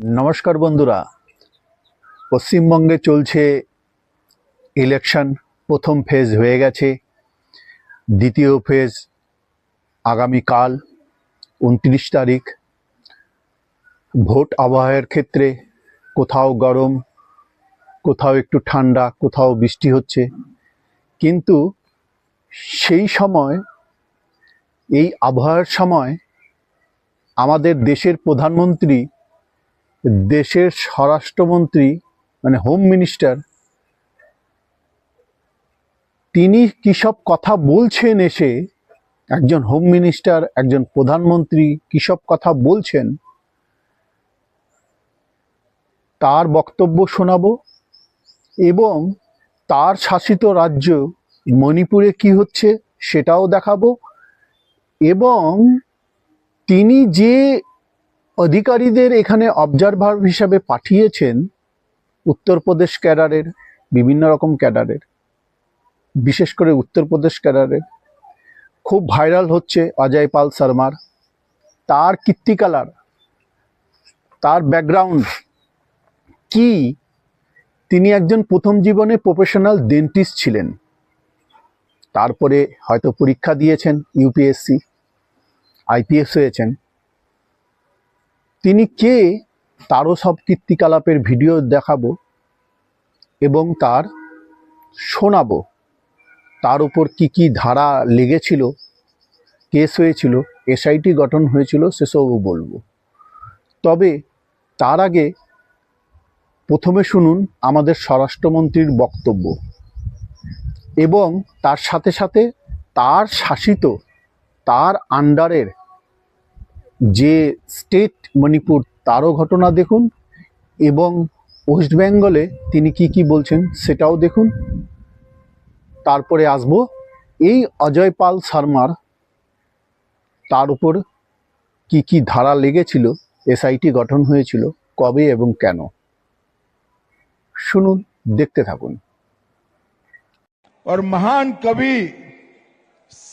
নমস্কার বন্ধুরা, পশ্চিমবঙ্গে চলছে ইলেকশন। প্রথম ফেজ হয়ে গেছে, দ্বিতীয় ফেজ আগামীকাল 29 তারিখ। ভোট আবহাওয়ার ক্ষেত্রে কোথাও গরম, কোথাও একটু ঠান্ডা, কোথাও বৃষ্টি হচ্ছে, কিন্তু সেই সময়, এই আবহাওয়ার সময় আমাদের দেশের প্রধানমন্ত্রী, দেশের স্বরাষ্ট্রমন্ত্রী মানে হোম মিনিস্টার, তিনি কী সব কথা বলছেন। এসে একজন হোম মিনিস্টার, একজন প্রধানমন্ত্রী কী সব কথা বলছেন, তার বক্তব্য শোনাবো। এবং তার শাসিত রাজ্য মণিপুরে কি হচ্ছে সেটাও দেখাবো। এবং তিনি যে অধিকারীদের এখানে অবজারভার হিসাবে পাঠিয়েছেন, উত্তরপ্রদেশ ক্যাডারের, বিভিন্ন রকম ক্যাডারের, বিশেষ করে উত্তরপ্রদেশ ক্যাডারের, খুব ভাইরাল হচ্ছে অজয় পাল শর্মার। তার কীর্তিকলার, তার ব্যাকগ্রাউন্ড কি, তিনি একজন প্রথম জীবনে প্রফেশনাল ডেন্টিস্ট ছিলেন, তারপরে হয়তো পরীক্ষা দিয়েছেন ইউপিএসসি, আইপিএস হয়েছেন। তিনি কে, তারও সব কীর্তিকলাপের ভিডিও দেখাবো এবং তার শোনাবো। তার উপর কি কি ধারা লেগেছিল, কেস হয়েছিল, এসআইটি গঠন হয়েছিল, সেসবও বলবো। তবে তার আগে প্রথমে শুনুন আমাদের স্বরাষ্ট্রমন্ত্রীর বক্তব্য, এবং তার সাথে সাথে তার শাসিত, তার আন্ডারের যে স্টেট মণিপুর, তারও ঘটনা দেখুন। এবং ওয়েস্ট বেঙ্গলে তিনি কি কি বলছেন সেটাও দেখুন। তারপরে আসবো এই অজয় পাল শর্মার, তার উপর কি কি ধারা লেগেছিল, এসআইটি গঠন হয়েছিল কবে এবং কেন। শুনুন, দেখতে থাকুন। और महान कवि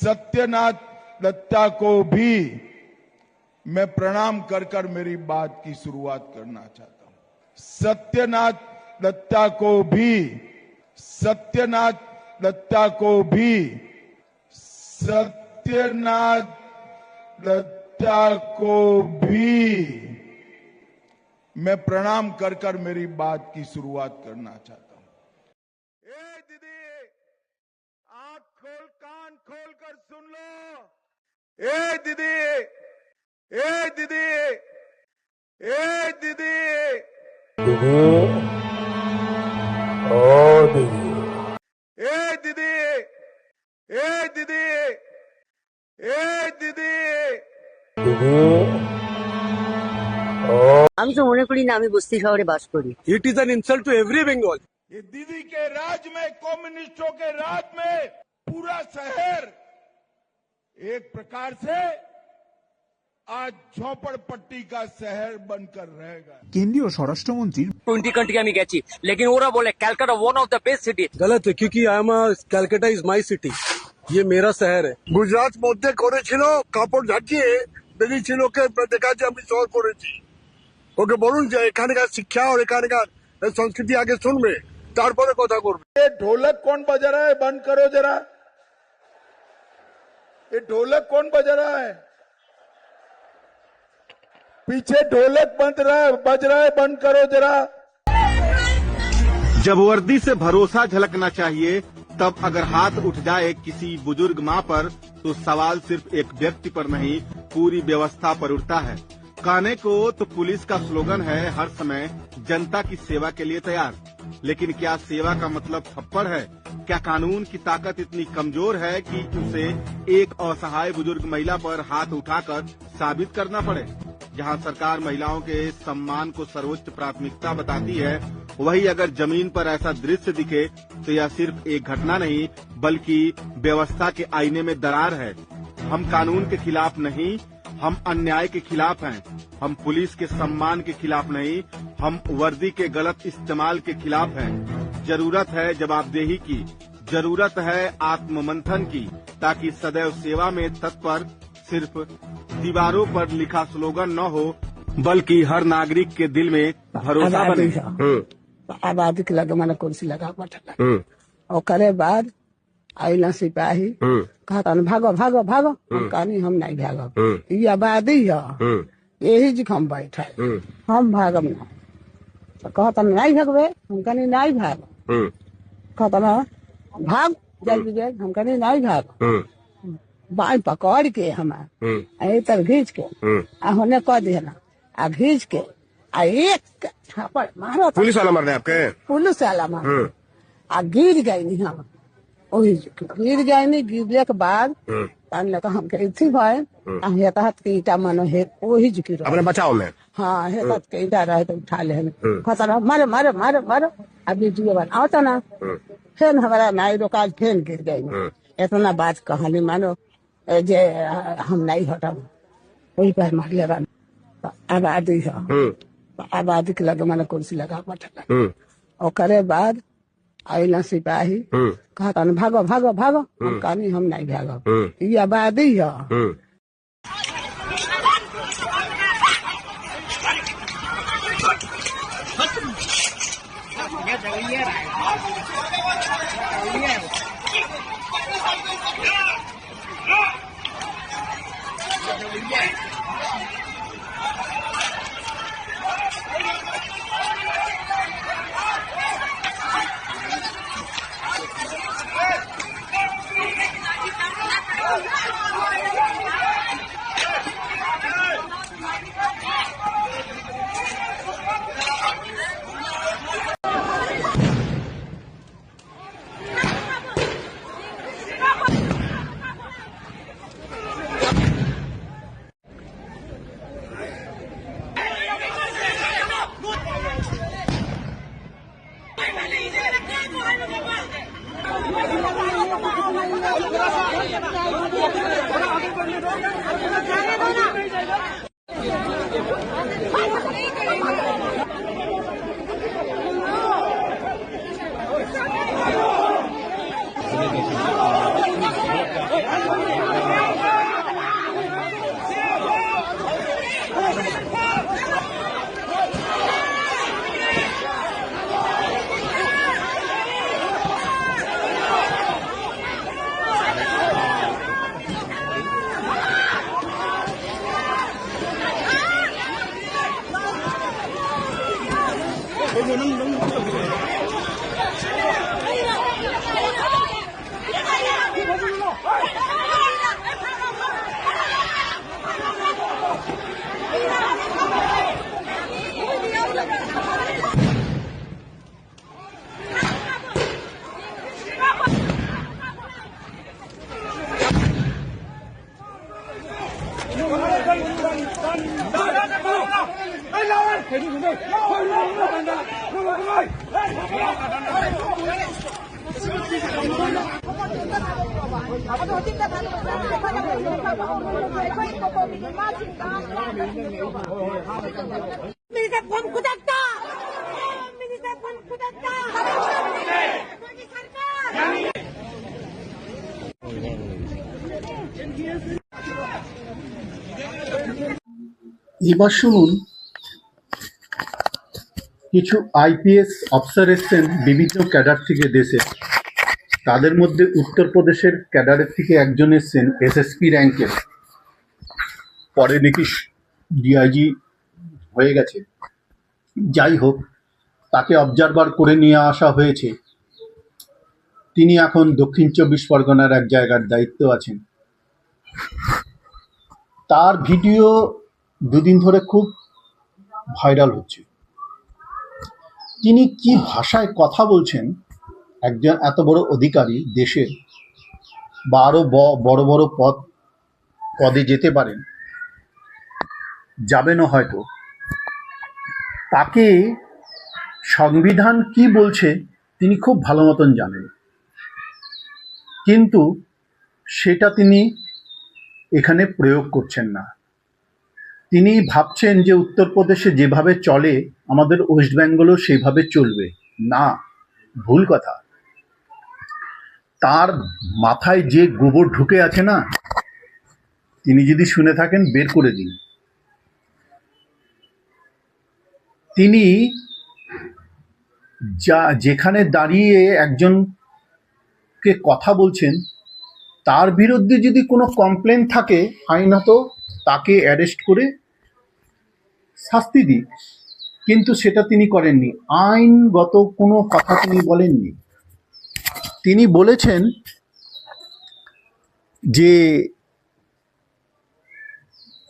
सत्यनाथ दत्ता को भी मैं प्रणाम कर कर मेरी बात की शुरुआत करना चाहता हूं। सत्यनाथ दत्ता को भी, सत्यनाथ दत्ता को भी, सत्यनाथ दत्ता को भी मैं प्रणाम कर कर मेरी बात की शुरुआत करना चाहता हूं। ए दीदी, आंख खोल, कान खोल कर सुन लो। ए दीदी, ए दीदी, ए दीदी, ए दीदी, ए दीदी, ए दीदी। আমি তো মনে করি না আমি বস্তি শহরে বাস করি। It is an insult to every Bengal. ये दीदी के राज में, कम्युनिस्टों के राज में पूरा शहर एक प्रकार से आज झोपड़पट्टी का शहर बनकर रहेगा। কেন্দ্রীয় স্বরাষ্ট্রমন্ত্রীর 20 कंट्री আমি গেছি, लेकिन ওরা বলে Calcutta one of the best city. गलत है क्योंकि I am Calcutta is my city, ये मेरा शहर है। গুজরাট মধ্যে করেছিল, কাপড় ঝাঁকিয়ে বেরিয়েছিল, ওকে দেখা যায় আমি শহর করেছি। ওকে বলুন যে এখানকার শিক্ষা और এখানকার সংস্কৃতি আগে শুনবে, তারপরে কথা করবে। ये ढोलक कौन बजा रहा है? बंद करो जरा। ये ढोलक कौन बजा रहा है? पीछे ढोलक बज रहा है, बंद करो जरा। जब वर्दी से भरोसा झलकना चाहिए, तब अगर हाथ उठ जाए किसी बुजुर्ग माँ पर, तो सवाल सिर्फ एक व्यक्ति पर नहीं, पूरी व्यवस्था पर उठता है। कहने को तो पुलिस का स्लोगन है हर समय जनता की सेवा के लिए तैयार, लेकिन क्या सेवा का मतलब थप्पड़ है? क्या कानून की ताकत इतनी कमजोर है कि उसे एक असहाय बुजुर्ग महिला पर हाथ उठाकर साबित करना पड़े? जहां सरकार महिलाओं के सम्मान को सर्वोच्च प्राथमिकता बताती है, वही अगर जमीन पर ऐसा दृश्य दिखे तो यह सिर्फ एक घटना नहीं, बल्कि व्यवस्था के आईने में दरार है। हम कानून के खिलाफ नहीं, हम अन्याय के खिलाफ हैं। हम पुलिस के सम्मान के खिलाफ नहीं, हम वर्दी के गलत इस्तेमाल के खिलाफ हैं। जरूरत है जवाबदेही की, जरूरत है आत्ममंथन की, ताकि सदैव सेवा में तत्पर सिर्फ दीवारों पर लिखा स्लोगन न हो, बल्कि हर नागरिक के दिल में भरोसा आबादी बने। है आबादी के लगे मैंने कुर्सी लगा बैठल और करे बाद आइला सिपाही कहता भागो भागो भागो हम कहनी हम नहीं भागो ये आबादी है यही जी हम बैठे हम भागम ना तो कहता नहीं भागबे हम कहनी नहीं भाग कहता भाग जल्दी जल्दी हम कहनी नहीं भाग बाई पकड़ के हमारे तर घींच के आ होने कह दिया आ घींच के आ एक थापड़ मारो पुलिस वाला मारने आपके? पुलिस वाला मारो आ गिर गई नहीं हम वही गिर गई नहीं गिरने के बाद पानी लगा हम के थी भाई आ हेतात के ईटा मानो हे वही गिर अपने बचाव में? हाँ हेतात के ईटा रहे तो उठा ले खतरा मारो मारो मारो मारो अभी जीवन आता ना फिर हमारा नाई रोका फिर गिर गई इतना बात कहानी मानो जे हम नहीं हटा वही पर मार ले आबादी है आबादी के लगे मैंने कुर्सी लगा बैठल और करे बाद आइला सिपाही कहता भागो भागो भागो हम कहनी हम नहीं भागो ये आबादी है Militar bukan kudeta. Militar bukan kudeta. এবার শুনুন কিছু আইপিএস অফিসার এসছেন বিভিন্ন ক্যাডার থেকে দেশে। তাদের মধ্যে উত্তরপ্রদেশের ক্যাডারের থেকে একজন এসছেন এসএসপি র্যাঙ্কের, পরে নাকি ডিআইজি হয়ে গেছে। যাই হোক, তাকে অবজারভার করে নিয়ে আসা হয়েছে। তিনি এখন দক্ষিণ 24 পরগনার এক জায়গার দায়িত্ব আছেন। তার ভিডিও দুদিন ধরে খুব ভাইরাল হচ্ছে। তিনি কি ভাষায় কথা বলছেন, একজন এত বড় অধিকারী দেশের বা আরও বড় বড় পদে যেতে পারেন, যাবেনও হয়তো, তাকে সংবিধান কি বলছে তিনি খুব ভালো মতন জানেন, কিন্তু সেটা তিনি এখানে প্রয়োগ করছেন না। তিনি ভাবছেন যে উত্তরপ্রদেশে যেভাবে চলে আমাদের ওয়েস্ট বেঙ্গলও সেইভাবে চলবে। না, ভুল কথা। তার মাথায় যে গোবর ঢুকে আছে না, তিনি যদি শুনে থাকেন বের করে দিন। তিনি যেখানে দাঁড়িয়ে একজনকে কথা বলছেন, তার বিরুদ্ধে যদি কোনো কমপ্লেন থাকে আইনত তাকে অ্যারেস্ট করে শাস্তি দিই, কিন্তু সেটা তিনি করেননি। আইনগত কোনো কথা তিনি বলেননি। তিনি বলেছেন যে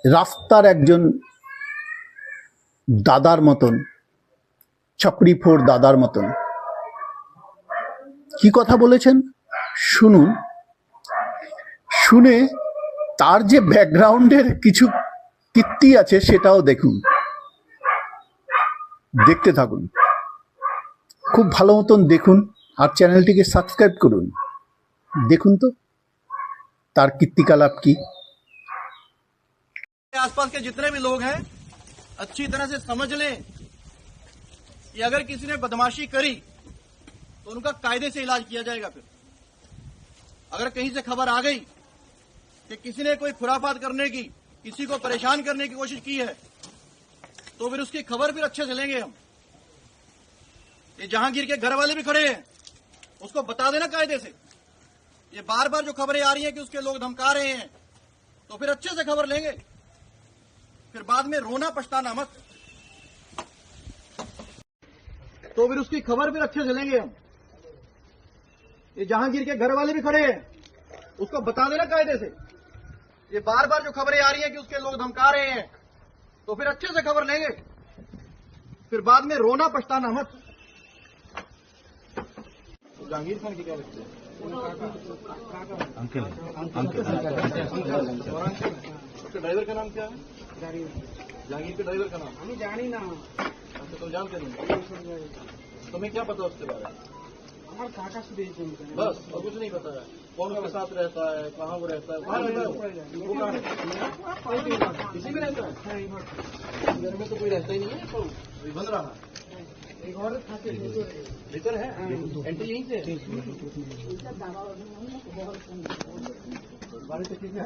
রাস্তার একজন দাদার মতন, চপড়িফোর দাদার মতন। কি কথা বলেছেন শুনুন, শুনে তার যে ব্যাকগ্রাউন্ডের কিছু কীর্তি আছে সেটাও দেখুন, দেখতে থাকুন, খুব ভালো মতন দেখুন আর চ্যানেলটিকে সাবস্ক্রাইব করুন। দেখুন তো তার কীর্তিকলাপ কি। आसपास के जितने भी लोग हैं अच्छी तरह से समझ लें कि अगर किसी ने बदमाशी करी तो उनका कायदे से इलाज किया जाएगा। फिर अगर कहीं से खबर आ गई कि किसी ने कोई खुराफात करने की, किसी को परेशान करने की कोशिश की है, तो फिर उसकी खबर फिर अच्छे से लेंगे हम। ये जहांगीर के घर वाले भी खड़े हैं, उसको बता देना कायदे से। ये बार बार जो खबरें आ रही हैं कि उसके लोग धमका रहे हैं, तो फिर अच्छे से खबर लेंगे, फिर बाद में रोना पछताना मत। तो फिर उसकी खबर फिर अच्छे से लेंगे हम। ये जहांगीर के घर वाले भी खड़े हैं, उसको बता देना कायदे से। ये बार बार जो खबरें आ रही हैं कि उसके लोग धमका रहे हैं, तो फिर अच्छे से खबर लेंगे, फिर बाद में रोना पछताना मत। जहांगीर खान की क्या लगती है? अंकल उसके ड्राइवर का नाम क्या है? जहांगीर के ड्राइवर का नाम हमें जानी ना। अच्छा, तुम जानते नहीं? तुम्हें क्या पता उसके बारे में? हमारे काका से बस और कुछ नहीं पता है। कौन के साथ रहता है, कहाँ वो रहता है, कहाँ रहता है वो कहाँ है? इसी में रहता है। घर में तो कोई रहता ही नहीं है, तो बंद रहा एक और भीतर है। एंट्री यहीं से बाड़ी से ठीक है।